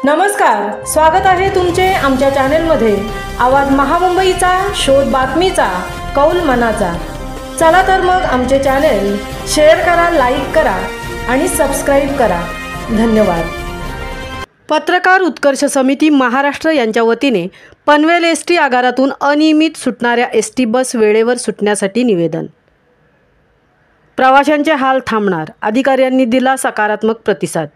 नमस्कार, स्वागत आहे तुमचे आमच्या चॅनलमध्ये। आवाज महामुंबईचा, शोध बातमीचा, कौल मनाचा। चला तर मग आमचे चॅनल शेअर करा, लाईक करा आणि सबस्क्राइब करा। धन्यवाद। पत्रकार उत्कर्ष समिती महाराष्ट्र यांच्या वतीने पनवेल एसटी आगारातून अनियमित सुटणाऱ्या एसटी बस वेळेवर सुटण्यासाठी निवेदन। प्रवाशांचे हाल थांबणार, अधिकाऱ्यांनी दिला सकारात्मक प्रतिसाद।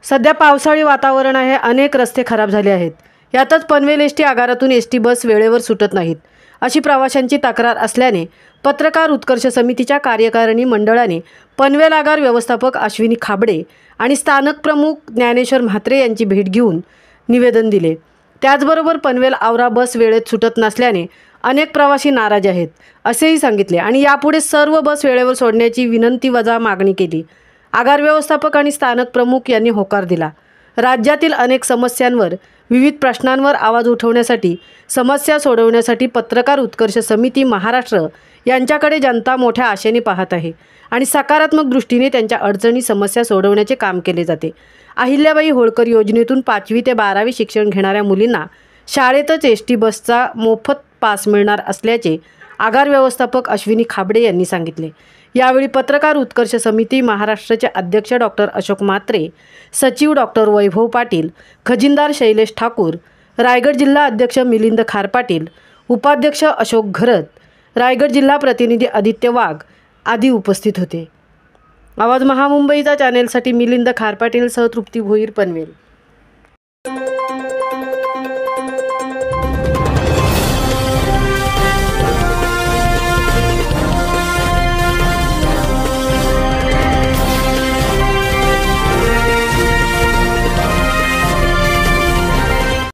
सध्या पावसाळी वातावरण आहे, अनेक रस्ते खराब झाले आहेत। यातच पनवेल एसटी आगारातून एसटी बस वेळेवर सुटत नाहीत अशी प्रवाशांची तक्रार असल्याने पत्रकार उत्कर्ष समितीच्या कार्यकारिणी मंडळाने पनवेल आगार व्यवस्थापक अश्विनी खाबडे आणि स्थानक प्रमुख ज्ञानेश्वर म्हात्रे यांची भेट घेऊन निवेदन दिले। त्याचबरोबर पनवेल आवरा बस वेळेत सुटत नसल्याने अनेक प्रवासी नाराज आहेत असेही सांगितले आणि यापुढे सर्व बस वेळेवर सोडण्याची विनंती वजा मागणी केली। आगार व्यवस्थापक आणि स्थानक प्रमुख यांनी होकार दिला। राज्यातील अनेक समस्यांवर, विविध प्रश्नांवर आवाज उठवण्यासाठी, समस्या सोडवण्यासाठी पत्रकार उत्कर्ष समिती महाराष्ट्र यांच्याकडे जनता मोठ्या आशेने पाहत आहे आणि सकारात्मक दृष्टीने त्यांच्या अडचणी, समस्या सोडवण्याचे काम केले जाते। अहिल्याबाई होळकर योजनेतून 5वी ते 12वी शिक्षण घेणाऱ्या मुलींना शाळेतच एसटी बसचा मोफत पास मिळणार असल्याचे आगार व्यवस्थापक अश्विनी खाबडे यांनी सांगितले। यावेळी पत्रकार उत्कर्ष समिती महाराष्ट्राचे अध्यक्ष डॉक्टर अशोक म्हात्रे, सचिव डॉक्टर वैभव पाटील, खजिनदार शैलेश ठाकूर, रायगड जिल्हा अध्यक्ष मिलिंद खारपाटील, उपाध्यक्ष अशोक घरत, रायगड जिल्हा प्रतिनिधी आदित्य वाघ आदी उपस्थित होते। आवाज महामुंबईचा चॅनेलसाठी मिलिंद खारपाटील सह तृप्ती भोईर, पनवेल।